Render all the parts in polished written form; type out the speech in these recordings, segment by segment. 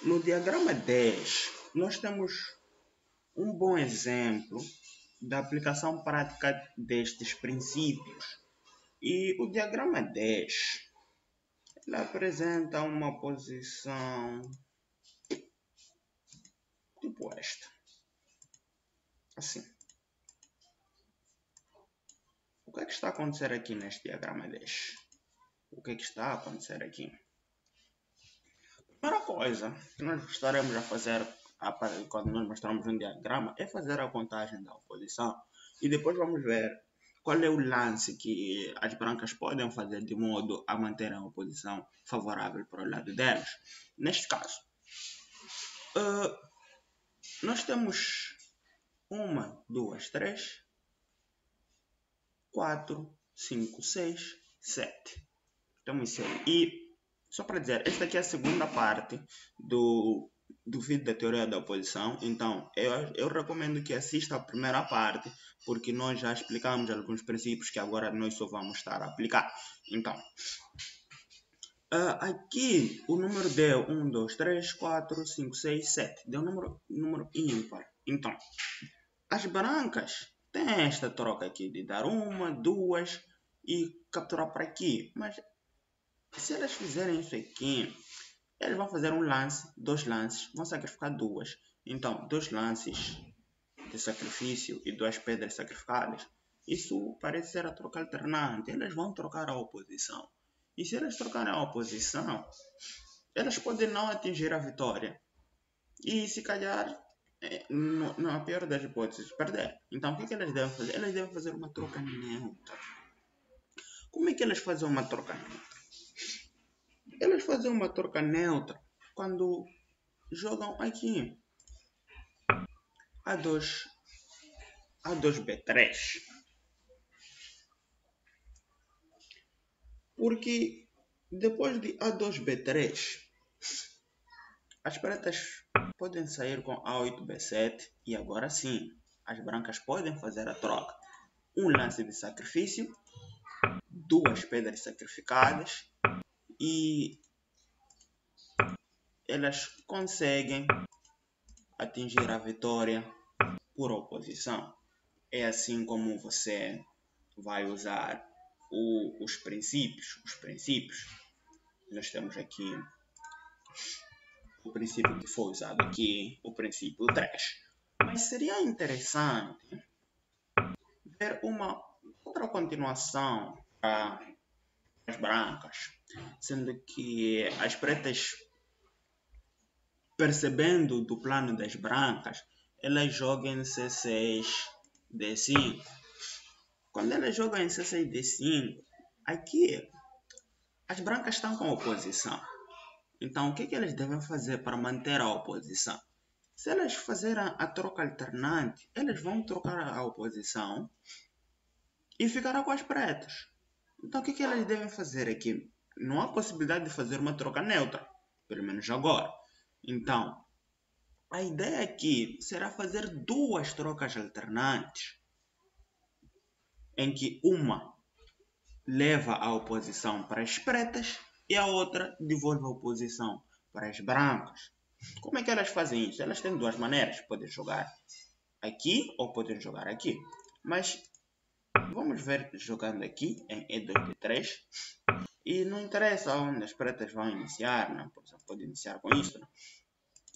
No diagrama 10, nós temos um bom exemplo da aplicação prática destes princípios. E o diagrama 10 ele apresenta uma posição tipo esta. Assim. O que é que está a acontecer aqui neste diagrama 10? O que é que está a acontecer aqui? Primeira coisa que nós estaremos a fazer quando nós mostramos um diagrama é fazer a contagem da oposição. E depois vamos ver qual é o lance que as brancas podem fazer de modo a manter a oposição favorável para o lado delas. Neste caso, nós temos 1, 2, 3, 4, 5, 6, 7. Temos 6. E só para dizer, esta aqui é a segunda parte do vídeo da teoria da oposição. Então, eu recomendo que assista a primeira parte, porque nós já explicamos alguns princípios que agora nós só vamos estar a aplicar. Então, aqui o número deu 1, 2, 3, 4, 5, 6, 7. Deu número ímpar. Então, as brancas têm esta troca aqui de dar 1, 2 e capturar para aqui. Mas se elas fizerem isso aqui, eles vão fazer um lance, 2 lances, vão sacrificar 2. Então, 2 lances de sacrifício e 2 pedras sacrificadas. Isso parece ser a troca alternante. Elas vão trocar a oposição. E se elas trocarem a oposição, elas podem não atingir a vitória. E se calhar, na pior das hipóteses, perder. Então, o que elas devem fazer? Elas devem fazer uma troca neutra. Como é que elas fazem uma troca neutra? Elas fazem uma troca neutra quando jogam aqui A2B3. Porque depois de A2B3, as pretas podem sair com A8B7 e agora sim, as brancas podem fazer a troca. Um lance de sacrifício, 2 pedras sacrificadas e elas conseguem atingir a vitória por oposição. É assim como você vai usar os princípios. Nós temos aqui o princípio que foi usado aqui, o princípio 3. Mas seria interessante ver uma outra continuação para as brancas, sendo que as pretas, percebendo do plano das brancas, elas jogam em C6, D5. Quando elas jogam em C6, D5, aqui as brancas estão com oposição. Então, o que elas devem fazer para manter a oposição? Se elas fizerem a troca alternante, elas vão trocar a oposição e ficará com as pretas. Então, o que elas devem fazer aqui? Não há possibilidade de fazer uma troca neutra, pelo menos agora. Então, a ideia aqui será fazer 2 trocas alternantes, em que uma leva a oposição para as pretas e a outra devolve a oposição para as brancas. Como é que elas fazem isso? Elas têm 2 maneiras. Podem jogar aqui ou podem jogar aqui. Mas vamos ver jogando aqui em E2D3. E não interessa onde as pretas vão iniciar. Não? Por exemplo, pode iniciar com isso. Não?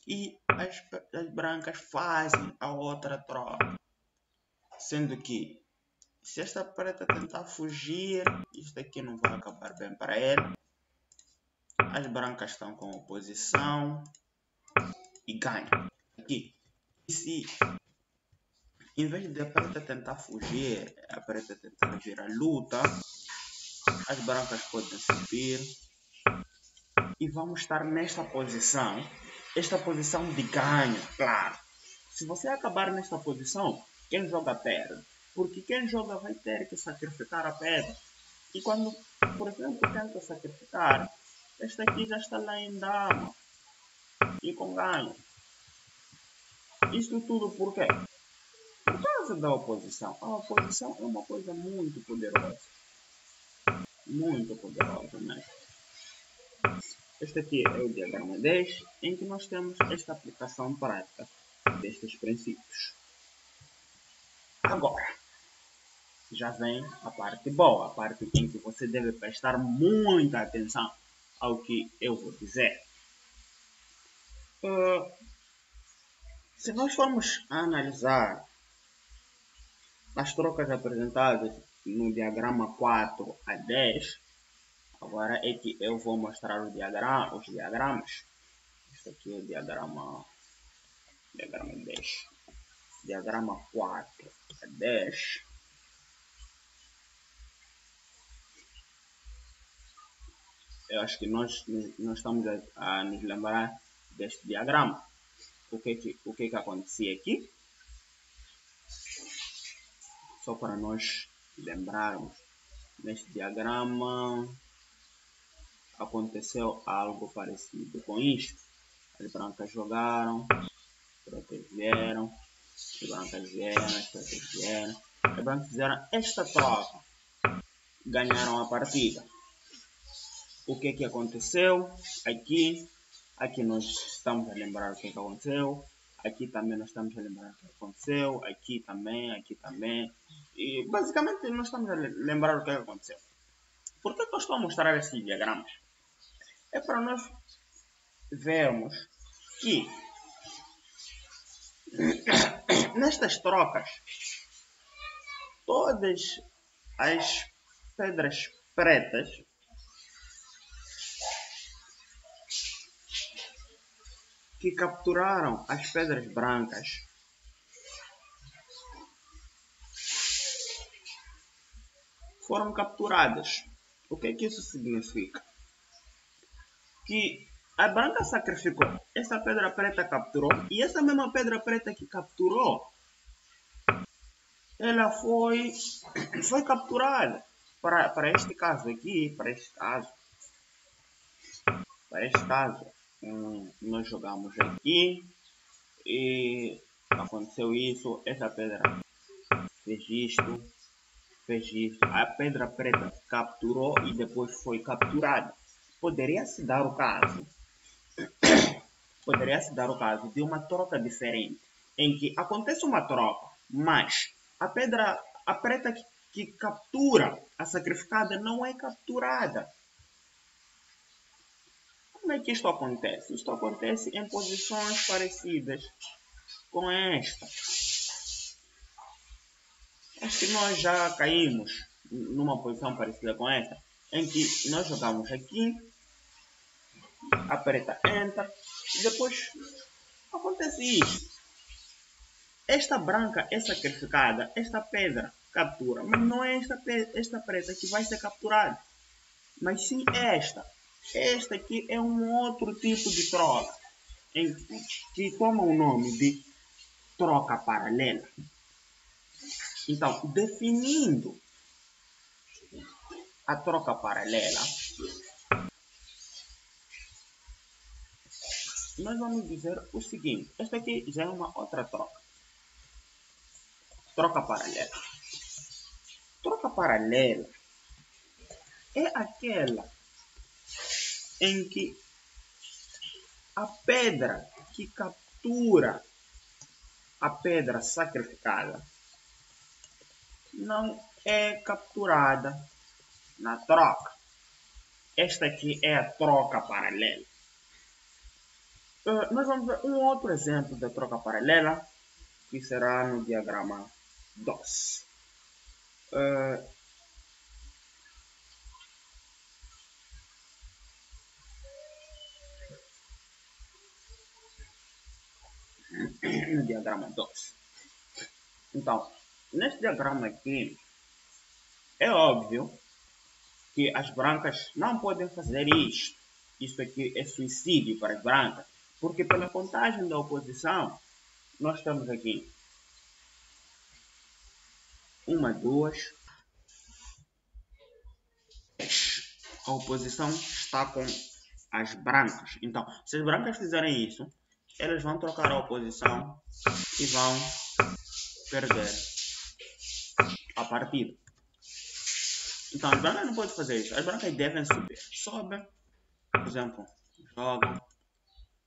E as brancas fazem a outra troca. Sendo que se esta preta tentar fugir, isto aqui não vai acabar bem para ela. As brancas estão com oposição e ganham. Aqui. E se em vez de a preta tentar fugir, a preta tentar vir à luta, as brancas podem subir e vamos estar nesta posição. Esta posição de ganho, claro. Se você acabar nesta posição, quem joga perde. Porque quem joga vai ter que sacrificar a pedra. E quando, por exemplo, tenta sacrificar, esta aqui já está lá em dama. E com ganho. Isso tudo por quê? Por causa da oposição. A oposição é uma coisa muito poderosa. Muito poderosa mesmo. Este aqui é o diagrama 10, em que nós temos esta aplicação prática destes princípios. Agora, já vem a parte boa, a parte em que você deve prestar muita atenção ao que eu vou dizer. Se nós formos analisar as trocas apresentadas no diagrama 4 a 10, agora é que eu vou mostrar os diagramas. Este aqui é o diagrama 10. Diagrama 4 a 10. Eu acho que nós estamos a nos lembrar deste diagrama. O que acontecia aqui? Só para nós lembrarmos, neste diagrama aconteceu algo parecido com isto. As brancas jogaram, protegeram, as brancas vieram, as protegeram. As brancas fizeram esta troca, ganharam a partida. O que aconteceu aqui? Aqui nós estamos a lembrar o que aconteceu. Aqui também nós estamos a lembrar o que aconteceu. Aqui também. E basicamente nós estamos a lembrar o que aconteceu. Por que eu estou a mostrar esses diagramas? É para nós vermos que nestas trocas, todas as pedras pretas que capturaram as pedras brancas foram capturadas. O que isso significa? Que a branca sacrificou, essa pedra preta capturou, e essa mesma pedra preta que capturou, ela foi capturada. Para este caso aqui, nós jogamos aqui e aconteceu isso, essa pedra fez isto, a pedra preta capturou e depois foi capturada. Poderia se dar o caso de uma troca diferente, em que acontece uma troca, mas a preta que captura a sacrificada não é capturada. Como é que isto acontece? Isto acontece em posições parecidas com esta. Acho que nós já caímos numa posição parecida com esta, em que nós jogamos aqui, a preta entra, e depois acontece isso. Esta branca é sacrificada, esta pedra captura, mas não é esta preta que vai ser capturada, mas sim esta. Esta aqui é um outro tipo de troca, que toma o nome de troca paralela. Então, definindo a troca paralela, nós vamos dizer o seguinte: esta aqui já é uma outra troca. Troca paralela. Troca paralela é aquela em que a pedra que captura a pedra sacrificada não é capturada na troca. Esta aqui é a troca paralela. Nós vamos ver um outro exemplo da troca paralela, que será no diagrama 2. No diagrama 2. Então, neste diagrama aqui, é óbvio que as brancas não podem fazer isto. Isso aqui é suicídio para as brancas, porque pela contagem da oposição, nós temos aqui 1, 2. A oposição está com as brancas. Então, se as brancas fizerem isso, elas vão trocar a oposição e vão perder a partida. Então, as brancas não podem fazer isso. As brancas devem subir. Sobem, por exemplo, jogam.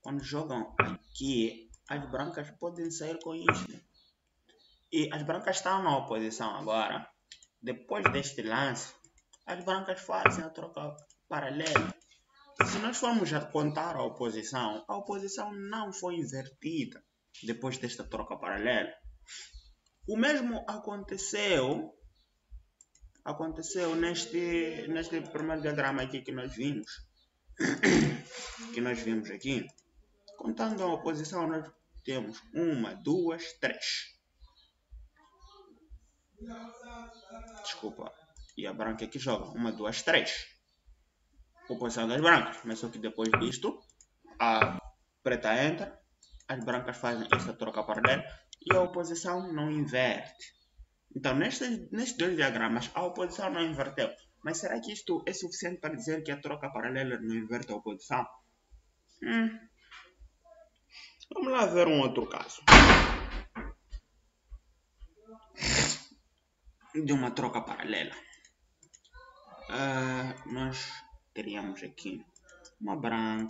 Quando jogam aqui, as brancas podem sair com isto. E as brancas estão na oposição agora. Depois deste lance, as brancas fazem a troca paralela. Se nós formos a contar a oposição não foi invertida depois desta troca paralela. O mesmo aconteceu neste primeiro diagrama aqui que nós vimos. Aqui. Contando a oposição, nós temos 1, 2, 3. Desculpa. E a branca aqui joga 1, 2, 3. Oposição das brancas. Mas só que depois disto, a preta entra, as brancas fazem esta troca paralela e a oposição não inverte. Então, nestes dois diagramas, a oposição não inverteu. Mas será que isto é suficiente para dizer que a troca paralela não inverte a oposição? Vamos lá ver um outro caso. De uma troca paralela. Nós teríamos aqui uma branca.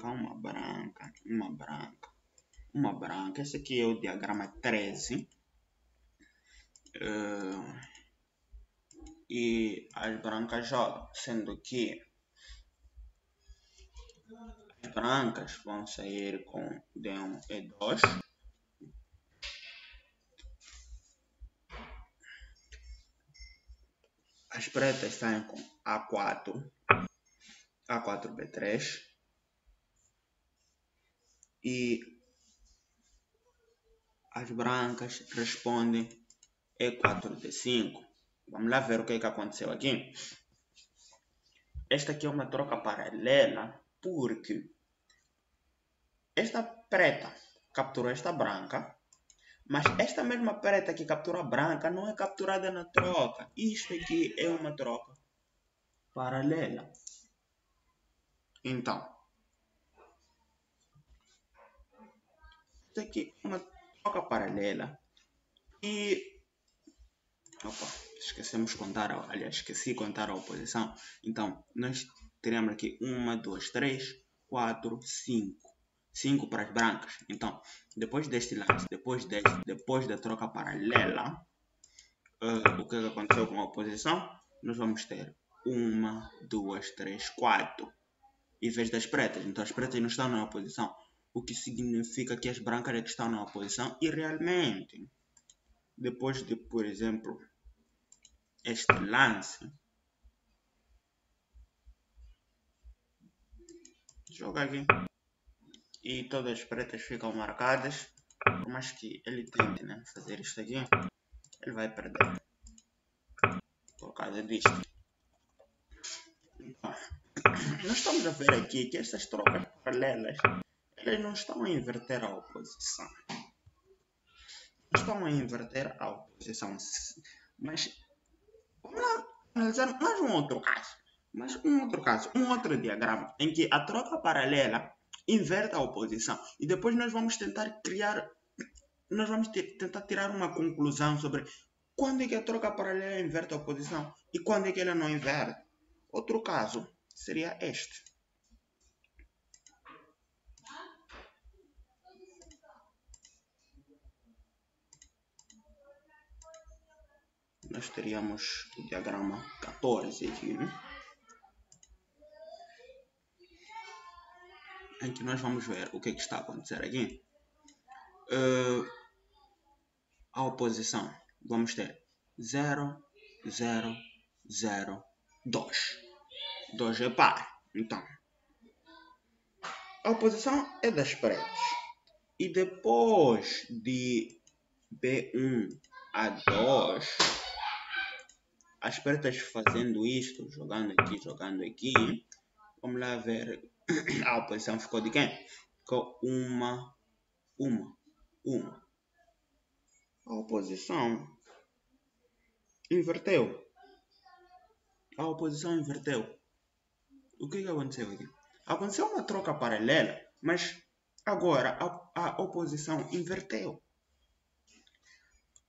Esse aqui é o diagrama 13. E as brancas jogam, sendo que as brancas vão sair com D1 e 2. As pretas saem com A4, A4B3 e as brancas respondem E4D5. Vamos lá ver o que aconteceu aqui. Esta aqui é uma troca paralela porque esta preta capturou esta branca, mas esta mesma preta que captura a branca não é capturada na troca. Isto aqui é uma troca paralela. Então, isto aqui é uma troca paralela. E esqueci de contar a oposição. Então, nós teremos aqui 1, 2, 3, 4, 5. 5 para as brancas. Então, depois deste lance, depois da troca paralela, o que aconteceu com a oposição? Nós vamos ter 1, 2, 3, 4. Em vez das pretas. Então, as pretas não estão na oposição. O que significa que as brancas é que estão na oposição. E realmente, depois de, por exemplo, este lance, joga aqui e todas as pretas ficam marcadas. Por mais que ele tente fazer isto aqui, ele vai perder por causa disto. Então, nós estamos a ver aqui que estas trocas paralelas, elas não estão a inverter a oposição. Não estão a inverter a oposição. Mas vamos lá analisar mais um outro caso. Um outro diagrama em que a troca paralela inverte a oposição. E depois nós vamos tentar tirar uma conclusão sobre quando é que a troca paralela inverte a oposição e quando é que ela não inverte. Outro caso seria este. Nós teríamos o diagrama 14 aqui, em que nós vamos ver o que está a acontecer aqui. A oposição, vamos ter 0, 0, 0, 2. 2 é par. Então, a oposição é das pretas. E depois de B1 a 2, as pretas fazendo isto, jogando aqui, vamos lá ver, a oposição ficou de quem? Ficou 1. A oposição inverteu. O que aconteceu aqui? Aconteceu uma troca paralela, mas agora a oposição inverteu.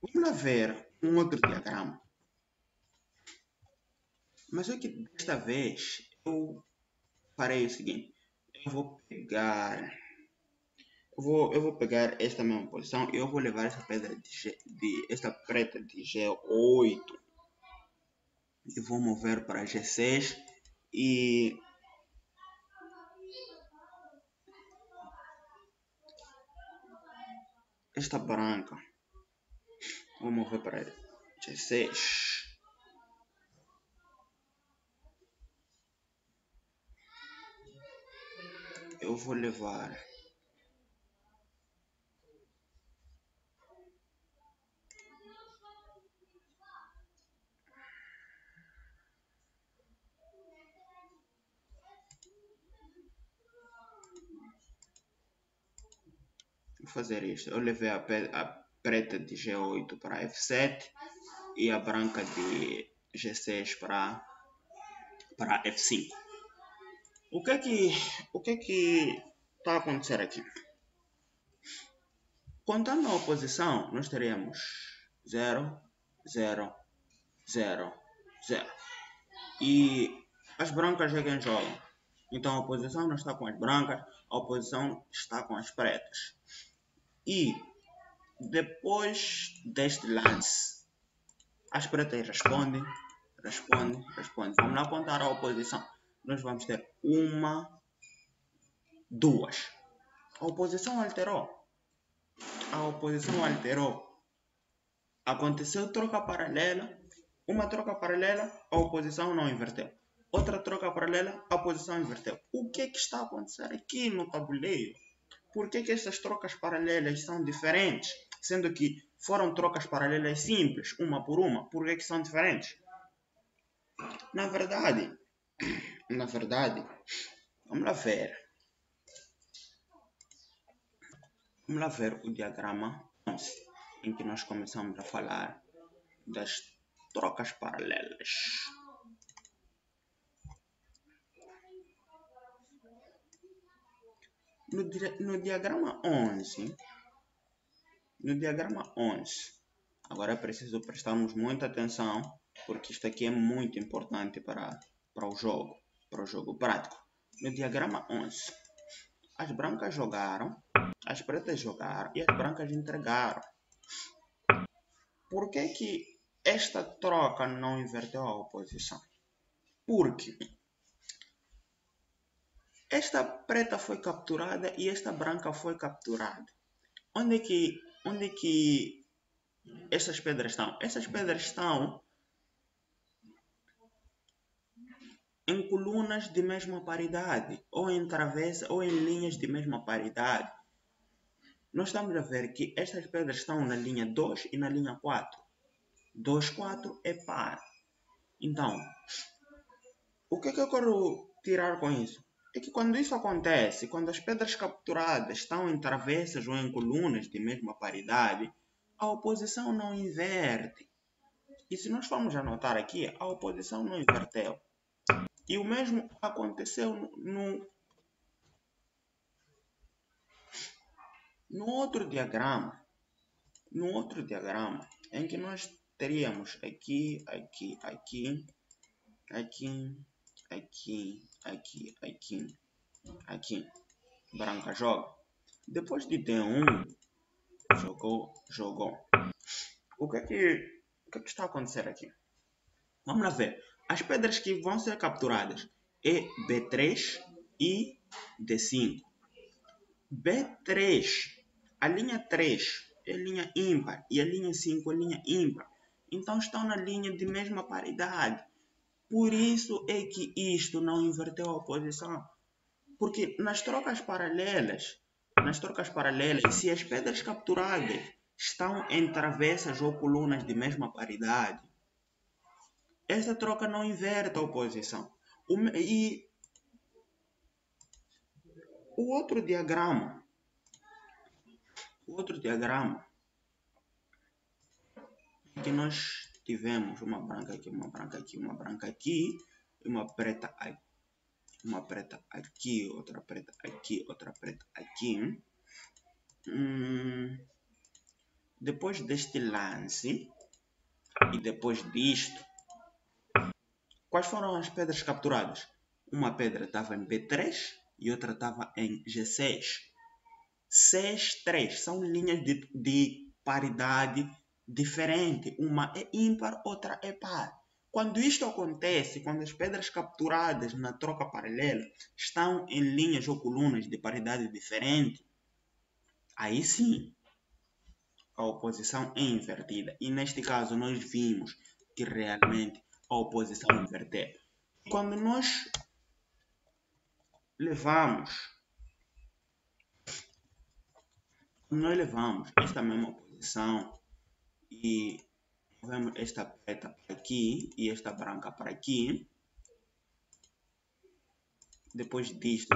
Vamos lá ver um outro diagrama. Mas só que desta vez eu farei o seguinte. eu vou pegar, eu vou pegar esta mesma posição e eu vou levar essa pedra esta preta de G8 e vou mover para G6 e esta branca vou mover para G6. Eu vou levar fazer isto. Eu levei a preta de G8 para F7 e a branca de G6 para F5. O que é que está a acontecer aqui? Contando a oposição, nós teremos 0, 0, 0, 0. E as brancas é quem jogam. Então a oposição não está com as brancas, a oposição está com as pretas. E depois deste lance, as pretas respondem. Vamos lá contar a oposição. Nós vamos ter 1, 2. A oposição alterou. Aconteceu troca paralela. Uma troca paralela, a oposição não inverteu. Outra troca paralela, a oposição inverteu. O que é que está a acontecer aqui no tabuleiro? Por que essas trocas paralelas são diferentes? Sendo que foram trocas paralelas simples, uma por uma. Por que são diferentes? Na verdade, vamos lá ver. Vamos lá ver o diagrama 11, em que nós começamos a falar das trocas paralelas. No diagrama 11, agora é preciso prestarmos muita atenção, porque isto aqui é muito importante para o jogo prático. No diagrama 11, as brancas jogaram, as pretas jogaram e as brancas entregaram. Por que esta troca não inverteu a oposição? Porque esta preta foi capturada e esta branca foi capturada. Onde é que essas pedras estão? Essas pedras estão em colunas de mesma paridade, ou em travessa, ou em linhas de mesma paridade. Nós estamos a ver que estas pedras estão na linha 2 e na linha 4. 2, 4 é par. Então, o que eu quero tirar com isso? É que quando isso acontece, quando as pedras capturadas estão em travessas ou em colunas de mesma paridade, a oposição não inverte. E se nós formos anotar aqui, a oposição não inverteu. E o mesmo aconteceu no outro diagrama, em que nós teríamos aqui, branca joga. Depois de D1, jogou. O que é que está a acontecer aqui? Vamos lá ver. As pedras que vão ser capturadas é B3 e D5. B3, a linha 3 é linha ímpar e a linha 5 é linha ímpar. Então estão na linha de mesma paridade. Por isso é que isto não inverteu a oposição. Porque nas trocas paralelas, se as pedras capturadas estão em travessas ou colunas de mesma paridade, essa troca não inverte a oposição. E o outro diagrama que nós tivemos uma branca aqui, uma branca aqui, uma preta aqui, outra preta aqui, outra preta aqui. Depois deste lance e depois disto, quais foram as pedras capturadas? Uma pedra estava em B3 e outra estava em G6. 6, 3 são linhas de paridade diferente. Uma é ímpar, outra é par. Quando isto acontece, quando as pedras capturadas na troca paralela estão em linhas ou colunas de paridade diferente, aí sim a oposição é invertida. E neste caso nós vimos que realmente a oposição inverteu. Quando nós levamos esta mesma posição e movemos esta preta para aqui e esta branca para aqui, depois disto,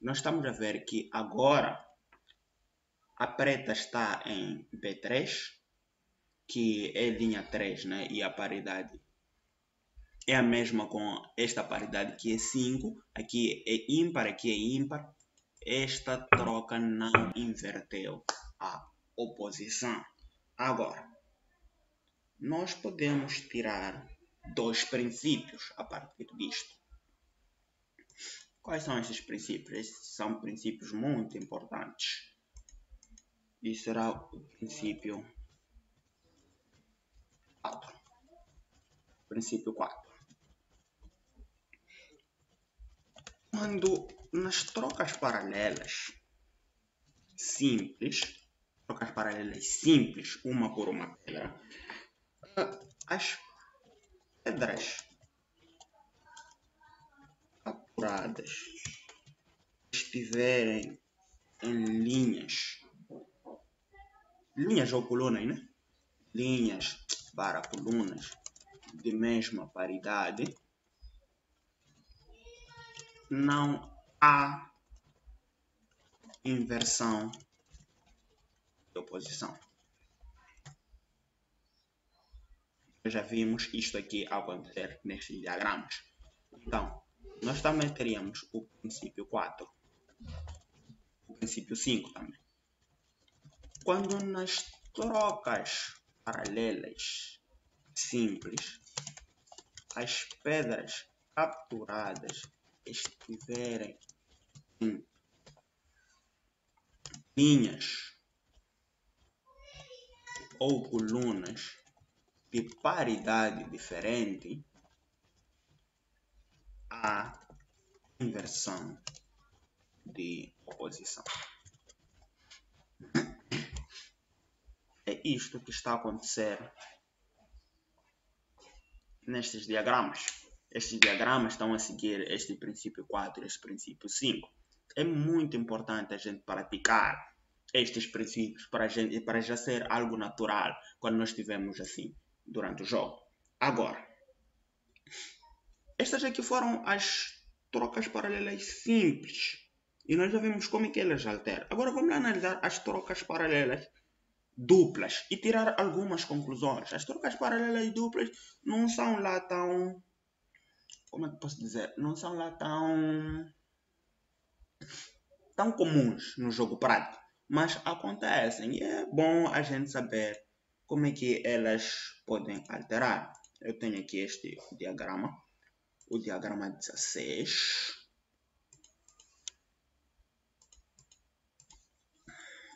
nós estamos a ver que agora a preta está em B3, que é linha 3, né? E a paridade é a mesma com esta paridade que é 5, aqui é ímpar, aqui é ímpar. Esta troca não inverteu a oposição. Agora, nós podemos tirar dois princípios a partir disto. Quais são esses princípios? Esses são princípios muito importantes. E será o princípio 4. Princípio 4. Quando nas trocas paralelas simples, uma por uma pedra, as pedras capturadas estiverem em linhas ou colunas, né? Linhas para colunas de mesma paridade, não há inversão de oposição. Já vimos isto aqui acontecer nestes diagramas. Então, nós também teríamos o princípio 4, o princípio 5 também. Quando nas trocas paralelas simples, as pedras capturadas estiverem em linhas ou colunas de paridade diferente, há inversão de oposição. É isto que está a acontecer nestes diagramas. Estes diagramas estão a seguir este princípio 4 e este princípio 5. É muito importante a gente praticar estes princípios para já ser algo natural quando nós estivermos assim durante o jogo. Agora, estas aqui foram as trocas paralelas simples e nós já vimos como é que elas alteram. Agora vamos analisar as trocas paralelas duplas e tirar algumas conclusões. As trocas paralelas duplas não são lá tão... Como é que posso dizer? Não são lá tão comuns no jogo prático, mas acontecem e é bom a gente saber como é que elas podem alterar. Eu tenho aqui este diagrama, o diagrama 16.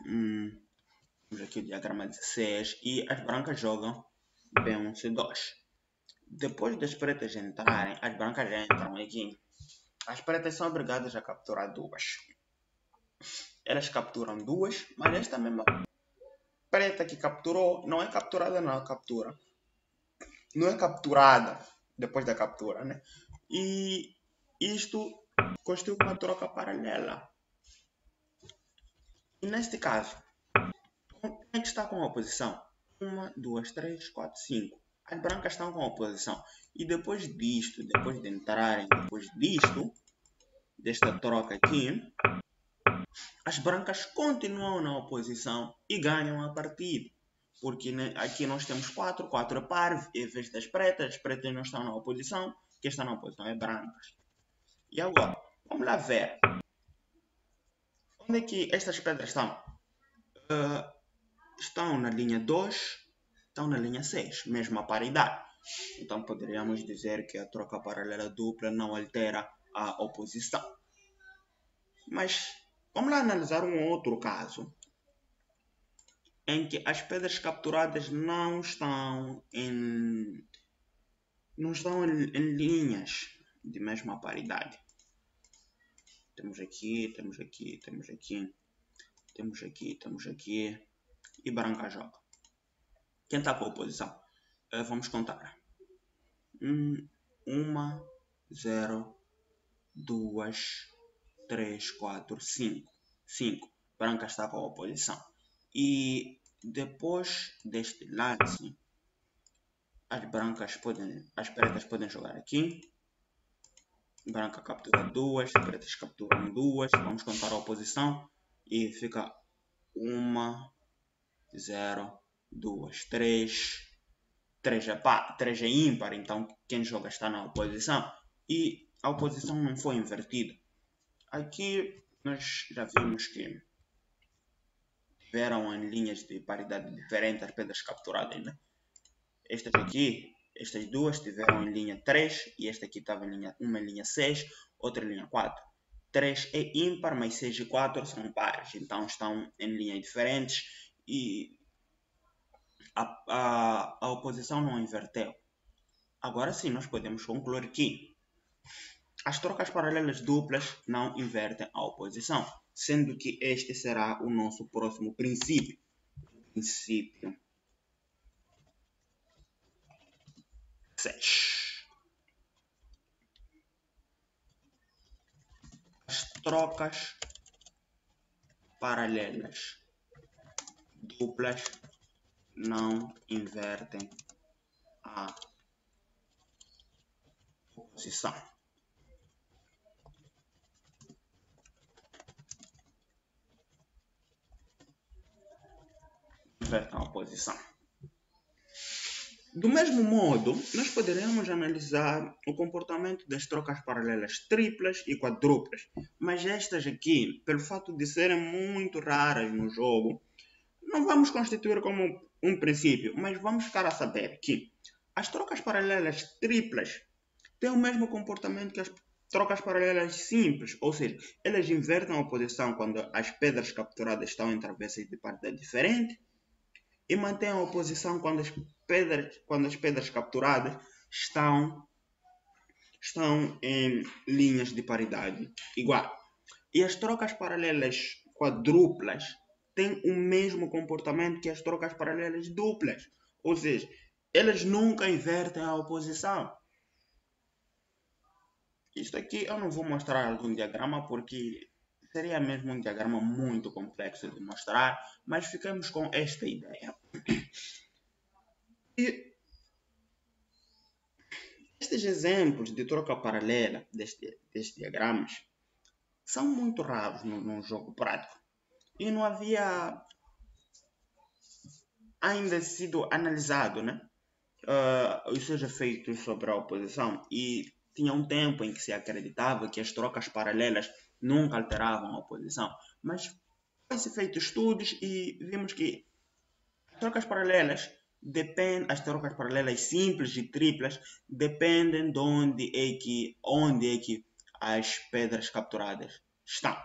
Temos aqui o diagrama 16 e as brancas jogam B1, C2. Depois das pretas entrarem, as brancas entram aqui. As pretas são obrigadas a capturar duas. Elas capturam duas, mas esta mesma preta que capturou não é capturada na captura. Não é capturada depois da captura, né? E isto constitui uma troca paralela. E neste caso, quem é que está com a oposição? 1, 2, 3, 4, 5. As brancas estão com a oposição. E depois disto, depois de entrarem, depois disto, desta troca aqui, as brancas continuam na oposição e ganham a partida. Porque né, aqui nós temos 4 é par, em vez das pretas, as pretas não estão na oposição, quem está na oposição é brancas. E agora, vamos lá ver. Onde é que estas pedras estão? Estão na linha 2, estão na linha 6, mesma paridade. Então poderíamos dizer que a troca paralela dupla não altera a oposição. Mas vamos lá analisar um outro caso em que as pedras capturadas não estão em linhas de mesma paridade. Temos aqui, temos aqui, temos aqui, temos aqui, temos aqui, e branca joga. Quem está com a oposição? Vamos contar. 1, 0, 2, 3, 4, 5. 5. Branca está com a oposição. E depois deste lance, as pretas podem jogar aqui. Branca captura 2, pretas capturam 2. Vamos contar a oposição. E fica 1, 0, 2, 3. 3 é ímpar, então quem joga está na oposição. E a oposição não foi invertida. Aqui nós já vimos que tiveram em linhas de paridade diferente as pedras capturadas, né? Estas duas tiveram em linha 3 e esta aqui estava uma em linha 6, outra em linha 4. 3 é ímpar, mas 6 e 4 são pares, então estão em linhas diferentes e a oposição não inverteu. Agora sim, nós podemos concluir que as trocas paralelas duplas não invertem a oposição, sendo que este será o nosso próximo princípio. Princípio 6. As trocas paralelas duplas não invertem a oposição. Invertem a oposição. Do mesmo modo, nós poderíamos analisar o comportamento das trocas paralelas triplas e quadruplas, mas estas aqui, pelo fato de serem muito raras no jogo, não vamos constituir como um princípio, mas vamos ficar a saber que as trocas paralelas triplas têm o mesmo comportamento que as trocas paralelas simples, ou seja, elas invertem a oposição quando as pedras capturadas estão em travessas de paridade diferente e mantêm a oposição quando as pedras capturadas estão em linhas de paridade igual. E as trocas paralelas quadruplas têm o mesmo comportamento que as trocas paralelas duplas, ou seja, elas nunca invertem a oposição. Isto aqui eu não vou mostrar algum diagrama porque seria mesmo um diagrama muito complexo de mostrar, mas ficamos com esta ideia. E estes exemplos de troca paralela destes diagramas são muito raros no jogo prático e não havia ainda sido analisado, né? Os seus efeitos sobre a oposição e tinha um tempo em que se acreditava que as trocas paralelas nunca alteravam a oposição, mas foi-se feito estudos e vimos que as trocas paralelas simples e triplas dependem de onde é que as pedras capturadas estão.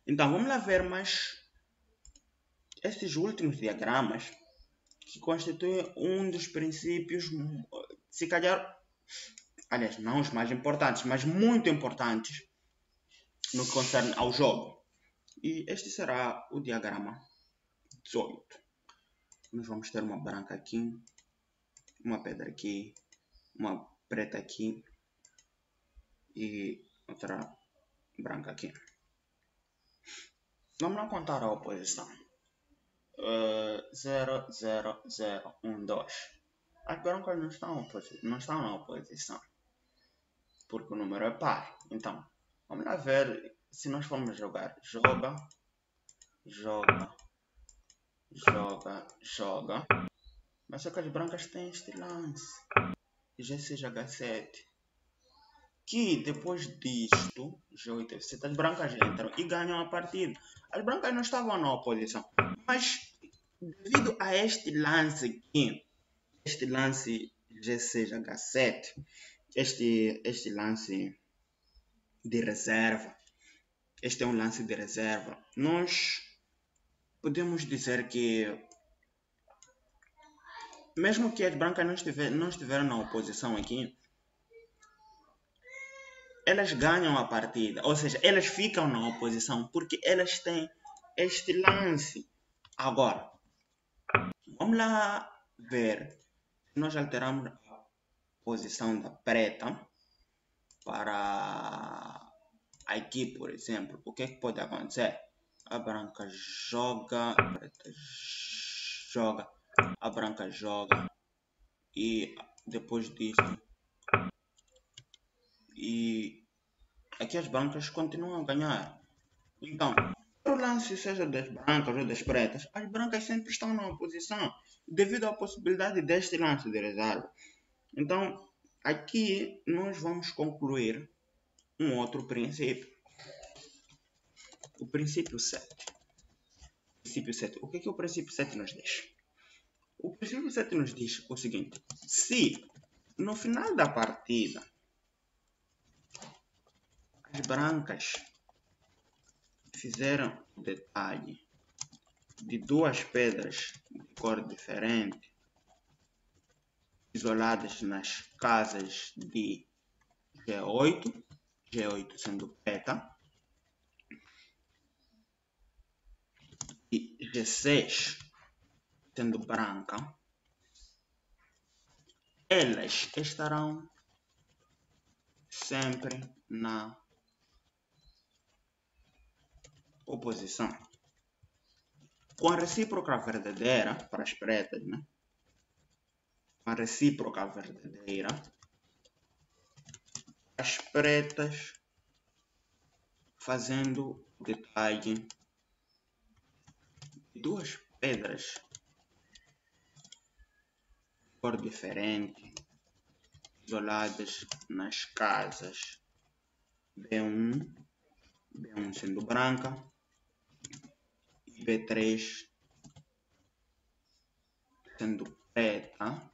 Então vamos lá ver mais estes últimos diagramas que constituem um dos princípios, se calhar, aliás, não os mais importantes, mas muito importantes no que concerne ao jogo. E este será o diagrama 18. Nós vamos ter uma branca aqui, uma pedra aqui, uma preta aqui e outra branca aqui. Vamos lá contar a oposição. 0, 0, 0, 1, 2. As brancas não estão na oposição, porque o número é par. Então, vamos lá ver se nós formos jogar. Joga, joga, joga, joga. Mas só que as brancas têm este lance. G6, H7. Que depois disto, G8, F7, as brancas entram e ganham a partida. As brancas não estavam na oposição. Mas devido a este lance aqui, este lance G6, H7, este lance de reserva, este é um lance de reserva, nós podemos dizer que, mesmo que as brancas não estiveram na oposição aqui, elas ganham a partida, ou seja, elas ficam na oposição porque elas têm este lance. Agora, vamos lá ver. Nós alteramos a posição da preta para aqui, por exemplo. O que é que pode acontecer? A branca joga, a preta joga, a branca joga e depois disso, e aqui as brancas continuam a ganhar. Então, o lance seja das brancas ou das pretas, as brancas sempre estão na oposição devido à possibilidade deste lance de reserva. Então, aqui nós vamos concluir um outro princípio. O princípio 7. O que é que o princípio 7 nos diz? O princípio 7 nos diz o seguinte: se no final da partida as brancas fizeram o detalhe de duas pedras de cor diferente isoladas nas casas de G8 sendo preta, e G6 sendo branca, elas estarão sempre na oposição. Com a recíproca verdadeira para as pretas, né? Com a recíproca verdadeira, as pretas fazendo detalhe de duas pedras de cor diferente isoladas nas casas B1 sendo branca e B3 sendo preta,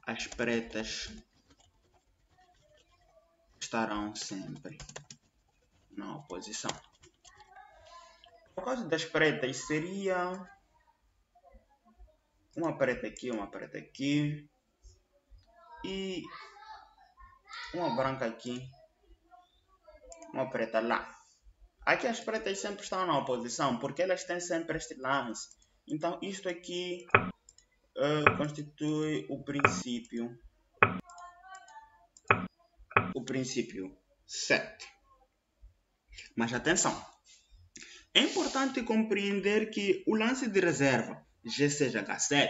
as pretas estarão sempre na oposição. Por causa das pretas, seria uma preta aqui e uma branca aqui, uma preta lá. Aqui as pretas sempre estão na oposição porque elas têm sempre este lance. Então isto aqui constitui o princípio 7. Mas atenção, é importante compreender que o lance de reserva G6H7,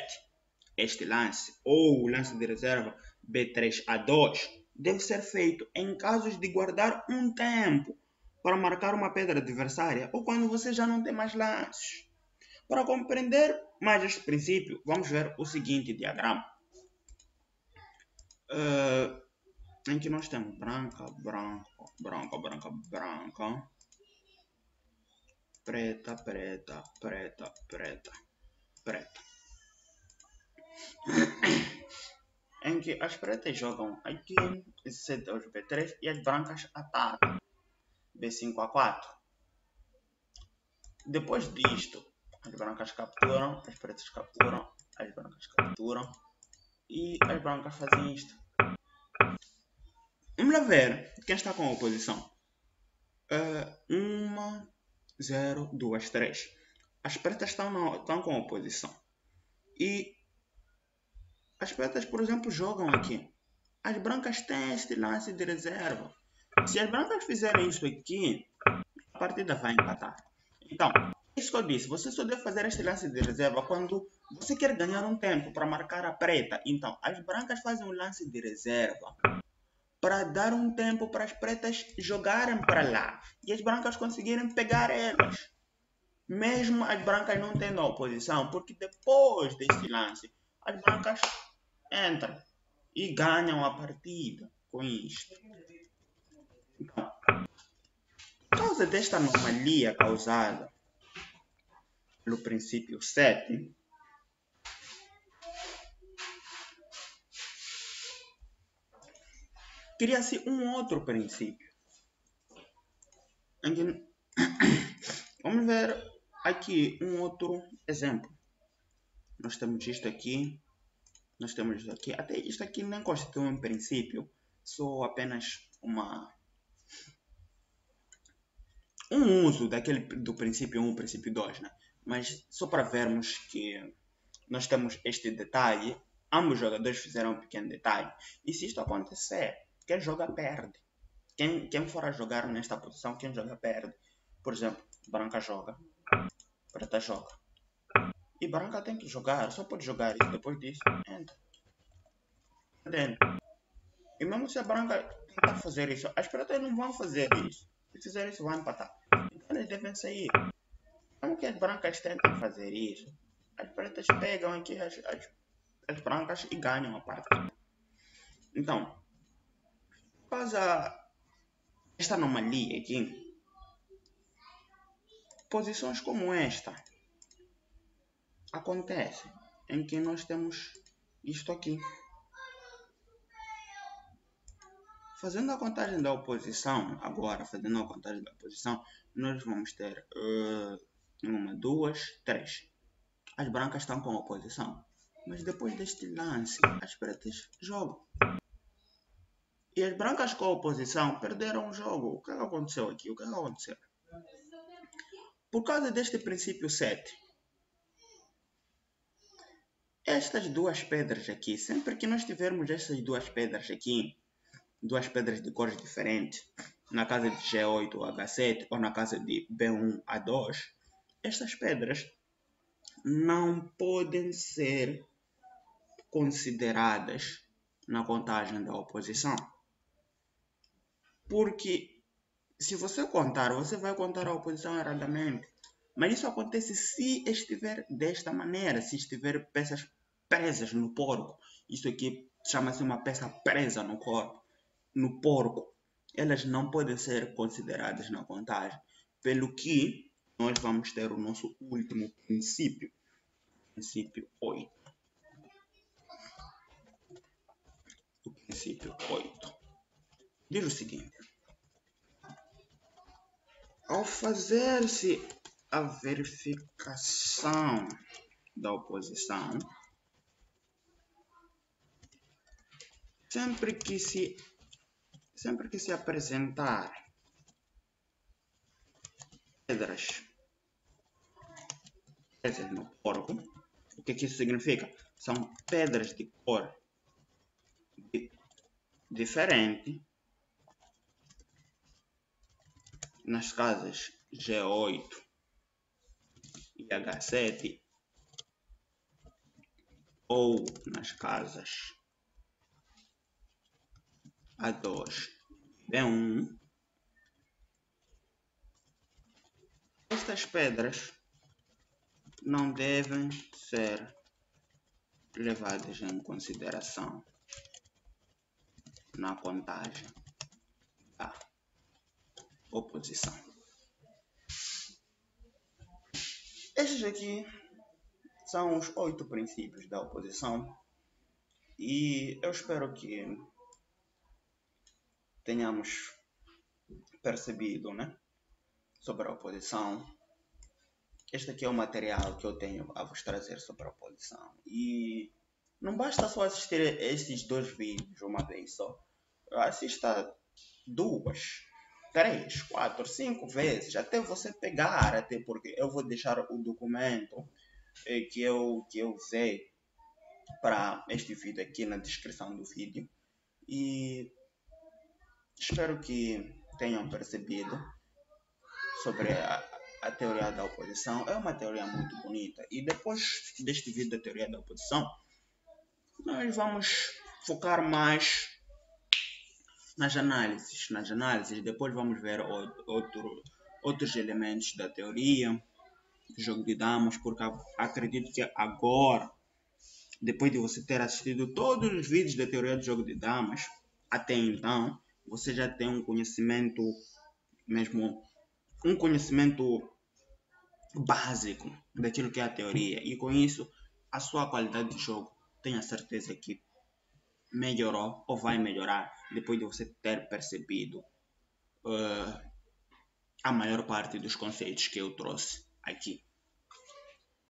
este lance, ou o lance de reserva B3A2, deve ser feito em casos de guardar um tempo para marcar uma pedra adversária ou quando você já não tem mais lances. Para compreender mais este princípio, vamos ver o seguinte diagrama. Em que nós temos branca, preta, em que as pretas jogam aqui, C2 B3 e as brancas atacam B5A4. Depois disto, as brancas capturam, as pretas capturam, as brancas capturam e as brancas fazem isto. Vamos lá ver quem está com a oposição. 1, 0, 2, 3. As pretas estão com a oposição. E as pretas, por exemplo, jogam aqui. As brancas têm este lance de reserva. Se as brancas fizerem isso aqui, a partida vai empatar. Então, isso que eu disse, você só deve fazer este lance de reserva quando você quer ganhar um tempo para marcar a preta. Então, as brancas fazem um lance de reserva para dar um tempo para as pretas jogarem para lá e as brancas conseguirem pegar elas. Mesmo as brancas não tendo a oposição, porque depois deste lance, as brancas entram e ganham a partida com isto. Então, por causa desta anomalia causada pelo princípio 7, cria-se um outro princípio. Em que... Vamos ver aqui um outro exemplo. Nós temos isto aqui, nós temos isto aqui. Até isto aqui nem constitui um princípio, só apenas um uso do princípio 1 e princípio 2, né? Mas só para vermos que nós temos este detalhe, ambos os jogadores fizeram um pequeno detalhe. E se isto acontecer, quem joga perde. Quem for a jogar nesta posição, quem joga perde. Por exemplo, branca joga, preta joga. E branca tem que jogar, só pode jogar isso. Depois disso, entra. E mesmo se a branca tentar fazer isso, as pretas não vão fazer isso. Se fizer isso, vão empatar. Então eles devem sair. Como que as brancas tentam fazer isso? As pretas pegam aqui as brancas e ganham a partida. Então, esta anomalia aqui, posições como esta acontecem em que nós temos isto aqui. Fazendo a contagem da oposição, nós vamos ter 1, 2, 3. As brancas estão com oposição. Mas depois deste lance, as pretas jogam. E as brancas com oposição perderam o jogo. O que aconteceu aqui? Por causa deste princípio 7, estas duas pedras aqui, sempre que nós tivermos estas duas pedras aqui, duas pedras de cores diferentes, na casa de G8 ou H7 ou na casa de B1 A2, estas pedras não podem ser consideradas na contagem da oposição. Porque se você contar, você vai contar a oposição erradamente. Mas isso acontece se estiver desta maneira, se estiver peças presas no porco. Isso aqui chama-se uma peça presa no porco. Elas não podem ser consideradas na contagem. Pelo que nós vamos ter o nosso último princípio. Princípio 8. O princípio 8 diz o seguinte: ao fazer-se a verificação da oposição, sempre que se apresentar pedras no porco, o que isso significa? São pedras de cor diferente nas casas G8 e H7 ou nas casas A2 e B1. Estas pedras não devem ser levadas em consideração na contagem da oposição. Estes aqui são os 8 princípios da oposição e eu espero que tenhamos percebido, né, sobre a oposição. Este aqui é o material que eu tenho a vos trazer sobre a oposição. E não basta só assistir estes 2 vídeos uma vez só. Assista 2, 3, 4, 5 vezes, até você pegar, até porque eu vou deixar o documento que eu usei para este vídeo aqui na descrição do vídeo. E espero que tenham percebido sobre a teoria da oposição. É uma teoria muito bonita. E depois deste vídeo da teoria da oposição, nós vamos focar mais nas análises. Depois vamos ver outros elementos da teoria do jogo de damas, porque acredito que agora, depois de você ter assistido todos os vídeos da teoria do jogo de damas, até então, você já tem um conhecimento básico daquilo que é a teoria. E com isso, a sua qualidade de jogo, tenha certeza que melhorou ou vai melhorar depois de você ter percebido a maior parte dos conceitos que eu trouxe aqui.